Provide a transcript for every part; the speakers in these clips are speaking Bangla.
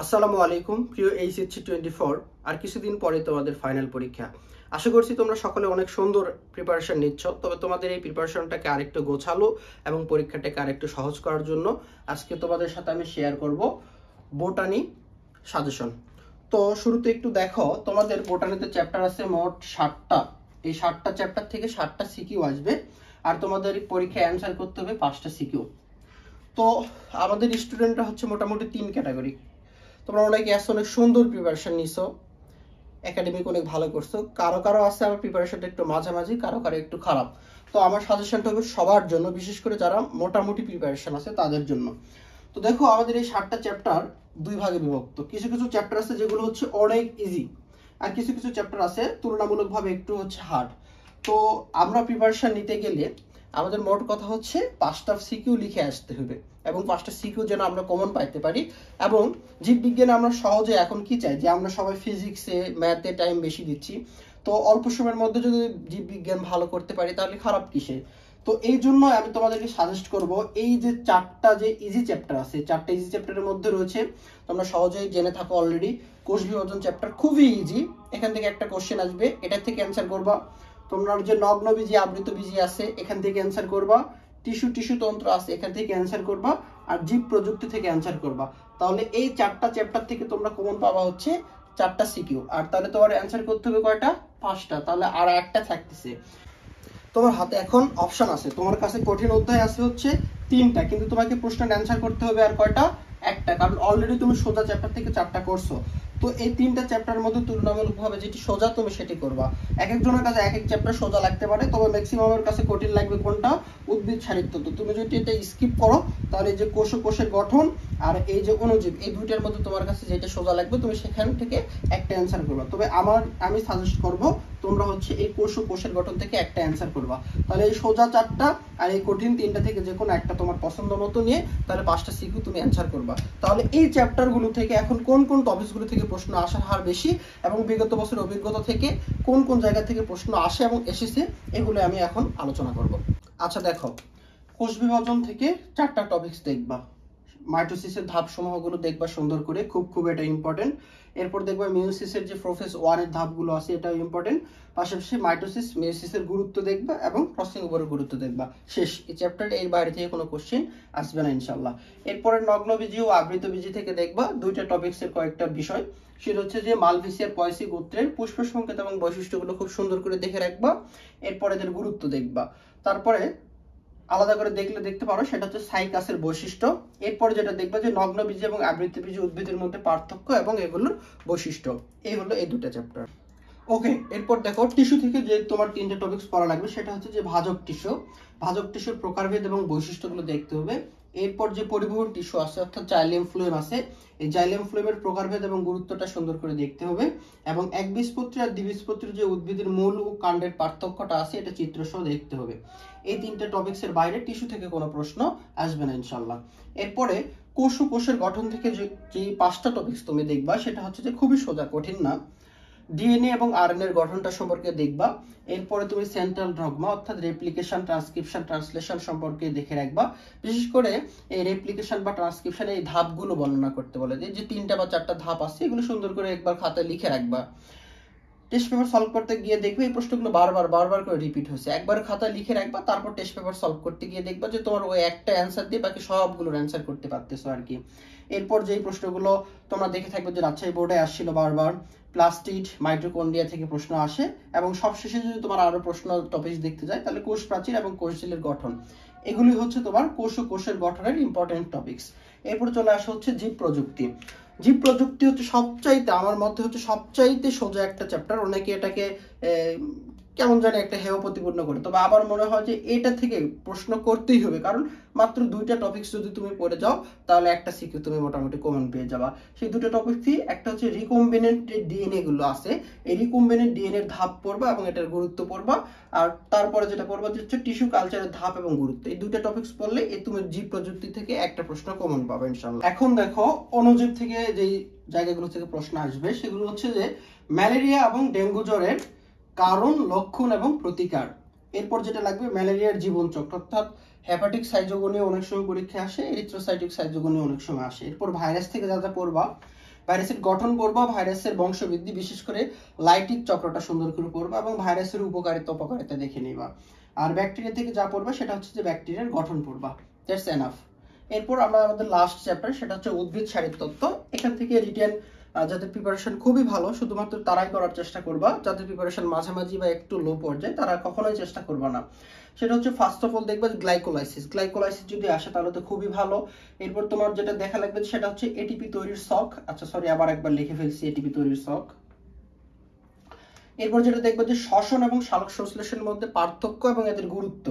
আসসালামু আলাইকুম প্রিয় এইচএসসি 24 আর কিছুদিন পরে তোমাদের ফাইনাল পরীক্ষা। আশা করছি তোমরা সকলে অনেক সুন্দর প্রিপারেশন নিচ্ছ। তবে তোমাদের এই প্রিপারেশনটাকে আরেকটু গোছালো এবং পরীক্ষাটাকে আরেকটু সহজ করার জন্য আজকে তোমাদের সাথে আমি শেয়ার করব বোটানি সাজেশন। তো শুরুতে একটু দেখো, তোমাদের বোটানিতে চ্যাপ্টার আছে মোট 60টা। এই 60টা চ্যাপ্টার থেকে 60টা সিকিউ আসবে আর তোমাদের পরীক্ষায় অ্যান্সার করতে হবে 5টা সিকিউ। তো আমাদের স্টুডেন্টরা হচ্ছে মোটামুটি 3 ক্যাটাগরি। তোমরা অনেকে আছে অনেক সুন্দর প্রিপারেশন নিছো, একাডেমিক অনেক ভালো করছো, কারো কারো আছে আবার প্রিপারেশনটা একটু মাঝামাঝি, কারো কারো একটু খারাপ। তো আমার সাজেশনটা হবে সবার জন্য, বিশেষ করে যারা মোটামুটি প্রিপারেশন আছে তাদের জন্য। তো দেখো, আমাদের এই 60টা চ্যাপ্টার দুই ভাগে বিভক্ত। কিছু কিছু চ্যাপ্টার আছে যেগুলো হচ্ছে অনেক ইজি, আর কিছু কিছু চ্যাপ্টার আছে তুলনামূলকভাবে একটু হচ্ছে হার্ড। তো আমরা প্রিপারেশন নিতে গেলে আমাদের মোট কথা হচ্ছে 5টা সিকিউ লিখে আসতে হবে এবং 5টা সিকিউ যেন আমরা কমন পাইতে পারি। এবং জীববিজ্ঞানে আমরা সহজে এখন কি চাই যে আমরা সবাই ফিজিক্সে ম্যাথে টাইম বেশি দিচ্ছি, তো অল্প সময়ের মধ্যে যদি জীববিজ্ঞান ভালো করতে পারি তাহলে খারাপ কিসে। তো এই জন্য আমি তোমাদেরকে সাজেস্ট করব, এই যে 4টা যে ইজি চ্যাপ্টার আছে, 4টা ইজি চ্যাপ্টারের মধ্যে রয়েছে, তোমরা সহজেই জেনে থাকো অলরেডি, কোষ বিভাজন চ্যাপ্টার খুবই ইজি। এখান থেকে একটা কোশ্চেন আসবে, এটা থেকে অ্যান্সার করবা। তোমরা যে নগ্ন বীজি আবৃত বীজি আছে এখান থেকে অ্যান্সার করবা। টিস্যু তন্ত্র আছে এখান থেকে অ্যান্সার করবা। আর জীব প্রযুক্তি থেকে অ্যান্সার করবা। তাহলে এই 4টা চ্যাপ্টার থেকে তোমরা কমন পাবা হচ্ছে 4টা সিকিউ। আর তাহলে তোমার অ্যান্সার করতে হবে কয়টা? 5টা। তাহলে আর একটা থাকতেছে। তোমার হাতে এখন অপশন আছে, তোমার কাছে কঠিন অধ্যায় আছে হচ্ছে 3টা, কিন্তু তোমাকে প্রশ্নের অ্যান্সার করতে হবে আর কয়টা? একটা, কারণ অলরেডি তুমি সোজা চ্যাপ্টার থেকে 4টা করছো। তো এই 3টা চ্যাপ্টারের মধ্যে তুলনামূলকভাবে যেটি সোজা তুমি সেটি করবা। এক একজনের কাছে এক এক চ্যাপ্টার সোজা লাগতে পারে, তবে ম্যাক্সিমামের কাছে কঠিন লাগবে কোনটা? উদ্ভিদ সাহিত্যতত্ত্ব। তুমি যদি এটা স্কিপ করো তাহলে এই যে কোষের গঠন আর এই যে অণুজীব, এই দুইটার মধ্যে তোমার কাছে যেটা সোজা লাগবে তুমি সেখান থেকে একটা অ্যান্সার করবা। তবে আমি সাজেস্ট করব তোমরা হচ্ছে এই কোষের গঠন থেকে একটা অ্যান্সার করবা। তাহলে এই সোজা 4টা আর এই কঠিন 3টা থেকে যে কোনো একটা তোমার পছন্দ মতো নিয়ে তাহলে 5টা সিকিউ তুমি অ্যান্সার করবা। তাহলে এই চ্যাপ্টারগুলো থেকে এখন কোন কোন টপিকসগুলো থেকে প্রশ্ন আসার হার বেশি এবং বিগত বছরের অভিজ্ঞতা থেকে কোন কোন জায়গা থেকে প্রশ্ন আসে এবং এসেছে, এগুলো আমি এখন আলোচনা করব। আচ্ছা দেখো, কোষ বিভাজন থেকে 4টা টপিকস দেখবা। মাইটোসিসের ধাপ সমূহগুলো দেখবা সুন্দর করে, খুব এটা ইম্পর্টেন্ট। এরপর দেখবা মিওসিসের যে প্রোফেজ 1 এর ধাপগুলো আছে, এটাও ইম্পর্টেন্ট। পাশাপাশি মাইটোসিস মিওসিসের গুরুত্ব দেখবা এবং ক্রসিং ওভারের গুরুত্ব দেখবা। শেষ, এই চ্যাপ্টারটা এর বাইরে থেকে কোনো কোশ্চেন আসবে না ইনশাআল্লাহ। এরপরে নগ্নবীজি ও আবৃতবীজি থেকে দেখবা 2টা টপিকসের কয়েকটা বিষয়। সেটা হচ্ছে যে মালভেসিয়ার পয়সি গোত্রের পুষ্প সংকেত এবং বৈশিষ্ট্যগুলো খুব সুন্দর করে দেখে রাখবা। এরপরে এদের গুরুত্ব দেখবা। তারপরে আলাদা করে দেখতে পারো, সেটা হচ্ছে সাইকাসের বৈশিষ্ট্য। এরপরে যেটা দেখবা যে নগ্নবীজি এবং আবৃতবীজি উদ্ভিদের মধ্যে পার্থক্য এবং এগুলোর বৈশিষ্ট্য। এই হলো এই 2টা চ্যাপ্টার। ওকে, এরপর দেখো টিস্যু থেকে যে তোমার 3টে টপিকস পড়া লাগবে, সেটা হচ্ছে যে ভাজক টিস্যুর প্রকারভেদ এবং বৈশিষ্ট্যগুলো দেখতে হবে। এরপর যে পরিবহন টিস্যু আছে অর্থাৎ জাইলেম ফ্লোয়েম আছে, এই জাইলেম ফ্লোয়েমের প্রকারভেদ এবং গুরুত্বটা সুন্দর করে দেখতে হবে। এবং একবীজপত্রী আর দ্বিবীজপত্রী যে উদ্ভিদের মূল ও কাণ্ডের পার্থক্যটা আছে এটা চিত্রসহ দেখতে হবে। এই 3টে টপিকসের বাইরে টিস্যু থেকে কোনো প্রশ্ন আসবে না ইনশাআল্লাহ। এরপরে কোষের গঠন থেকে যে 5টা টপিকস তুমি দেখবা, সেটা হচ্ছে যে খুবই সোজা, কঠিন না। ডিএনএ এবং আরএনএ এর গঠনটা সম্পর্কে দেখবা। এরপরে তুমি সেন্ট্রাল ডগমা অর্থাৎ রেপ্লিকেশন, ট্রান্সক্রিপশন, ট্রান্সলেশন সম্পর্কে দেখে রাখবা। বিশেষ করে এই রেপ্লিকেশন বা ট্রান্সক্রিপশনের এই ধাপগুলো বর্ণনা করতে বলে, যে 3টা বা 4টা ধাপ আছে, এগুলো সুন্দর করে একবার খাতায় লিখে রাখবা। টেস্ট পেপার সলভ করতে গিয়ে দেখবে এই প্রশ্নগুলো বারবার করে রিপিট হচ্ছে, একবার খাতায় লিখে রাখবা। তারপর টেস্ট পেপার সলভ করতে গিয়ে দেখবা যে তোমার ওই একটা অ্যান্সার দিয়ে বাকি সবগুলোর অ্যান্সার করতে পারতেছো আর কি। এরপর যেই প্রশ্নগুলো তোমরা দেখে থাকবে যে রাজশাহী বোর্ডে আসছিল বারবার, প্লাস্টিড, মাইটোকন্ড্রিয়া থেকে প্রশ্ন আসে। এবং সবশেষে যদি তোমার আরো প্রশ্ন টপিক দেখতে যায় তাহলে কোষ প্রাচীর এবং কোষঝিল্লির গঠন, এগুলি হচ্ছে তোমার কোষের গঠনের ইম্পর্টেন্ট টপিকস। এরপর চলে আসা হচ্ছে জীব প্রযুক্তি। জীব প্রযুক্তি হচ্ছে সবচাইতে, আমার মতে হচ্ছে সবচাইতে সোজা একটা চ্যাপ্টার। অনেকে এটাকে কেমন জানি একটা হেয় প্রতিপন্ন করে, তবে আবার মনে হয় যে এটা থেকে প্রশ্ন করতেই হবে, কারণ মাত্র 2টা টপিকস যদি তুমি পড়ে যাও তাহলে একটা সিকিউ তুমি মোটামুটি কমন পেয়ে যাবা। সেই 2টা টপিকই, একটা হচ্ছে রিকম্বিনেন্ট ডিএনএ গুলো আছে, এই রিকম্বিনেন্ট ডিএনএ এর ধাপ পড়বা এবং এটার গুরুত্ব পড়বা। আর তারপরে যেটা পড়বা হচ্ছে টিস্যু কালচারের ধাপ এবং গুরুত্ব। এই 2টা টপিকস পড়লে এই তুমি জীব প্রযুক্তি থেকে একটা প্রশ্ন কমন পাবে ইনশাআল্লাহ। এখন দেখো অণুজীব থেকে যেই জায়গাগুলো থেকে প্রশ্ন আসবে সেগুলো হচ্ছে যে ম্যালেরিয়া এবং ডেঙ্গু জ্বরের কারণ, লক্ষণ এবং প্রতিকার। এরপর যেটা লাগবে ম্যালেরিয়ার জীবনচক্র, অর্থাৎ হেপাটিক সাইজোগোনিয়া অনেক সময় পরীক্ষা আসে, এরিথ্রোসাইটিক সাইজোগোনিয়া অনেক সময় আসে। এরপর ভাইরাস থেকে যা পড়বা ভাইরাসের গঠন পড়বা, ভাইরাসের বংশবৃদ্ধি, বিশেষ করে লাইটিক চক্রটা সুন্দর করে পড়বা এবং ভাইরাসের উপকারিতা অপকারিতা দেখে নিবা। আর ব্যাকটেরিয়া থেকে যা পড়বা সেটা হচ্ছে যে ব্যাকটেরিয়ার গঠন পড়বা। That's enough. এরপর আমরা আমাদের লাস্ট চ্যাপ্টার, সেটা হচ্ছে উদ্ভিদ শারীরতত্ত্ব। এখান থেকে রিটেন যাদের প্রিপারেশন খুবই ভালো, শুধুমাত্র তারাই করার চেষ্টা করবা। যাদের প্রিপারেশন মাঝামাঝি বা একটু লো পর্যায়ে, তারা কখনোই চেষ্টা করবা না। সেটা হচ্ছে ফার্স্ট অফ অল দেখবা গ্লাইকোলাইসিস। গ্লাইকোলাইসিস যদি আসে তাহলে তো খুবই ভালো। এরপর তোমার যেটা দেখা লাগবে সেটা হচ্ছে এটিপি তৈরির শক। আচ্ছা সরি, আবার একবার লিখে ফেলছি, এটিপি তৈরির শক। এরপর যেটা দেখবো যে শ্বসন এবং সালোক সংশ্লেষণের মধ্যে পার্থক্য এবং এদের গুরুত্ব।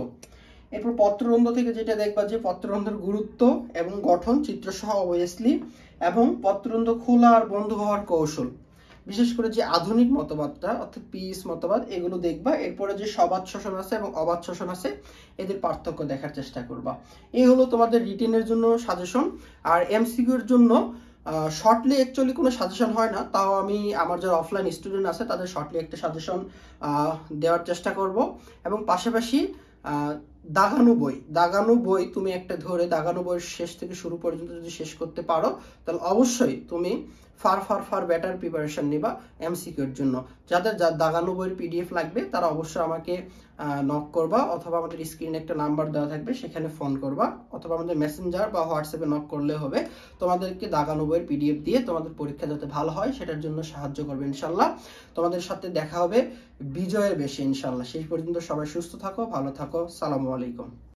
এরপর পত্ররন্ধ্র থেকে যেটা দেখবা যে পত্ররন্ধ্রের গুরুত্ব এবং গঠন চিত্রসহ অবভিয়াসলি, এবং পত্ররন্ধ্র খোলা আর বন্ধ হওয়ার কৌশল, বিশেষ করে যে আধুনিক মতবাদটা অর্থাৎ পিএস মতবাদ, এগুলো দেখবা। এরপরে যে সবাত শ্বসন আছে এবং অবাত শ্বসন আছে, এদের পার্থক্য দেখার চেষ্টা করবা। এই হলো তোমাদের রিটেনের জন্য সাজেশন। আর এমসিকিউর জন্য শর্টলি অ্যাকচুয়ালি কোনো সাজেশন হয় না, তাও আমি আমার যারা অফলাইন স্টুডেন্ট আছে তাদের শর্টলি একটা সাজেশন দেওয়ার চেষ্টা করব। এবং পাশাপাশি দাগানো বই তুমি একটা ধরে দাগানো বইয়ের শেষ থেকে শুরু পর্যন্ত যদি শেষ করতে পারো, তাহলে অবশ্যই তুমি ফার বেটার প্রিপারেশন নিবা এমসিকিউর জন্য। যাদের দাগানো বইয়ের পিডিএফ লাগবে তারা অবশ্যই আমাকে নক করবা, অথবা আমাদের স্ক্রিনে একটা নাম্বার দেওয়া থাকবে, সেখানে ফোন করবা, অথবা আমাদের মেসেঞ্জার বা হোয়াটসঅ্যাপে নক করলে হবে। তোমাদেরকে দাগানো বইয়ের পিডিএফ দিয়ে তোমাদের পরীক্ষা যাতে ভালো হয় সেটার জন্য সাহায্য করবে ইনশাল্লাহ। তোমাদের সাথে দেখা হবে বিজয়ের বেশি ইনশাল্লাহ। সেই পর্যন্ত সবাই সুস্থ থাকো, ভালো থাকো। সালামু আলাইকুম।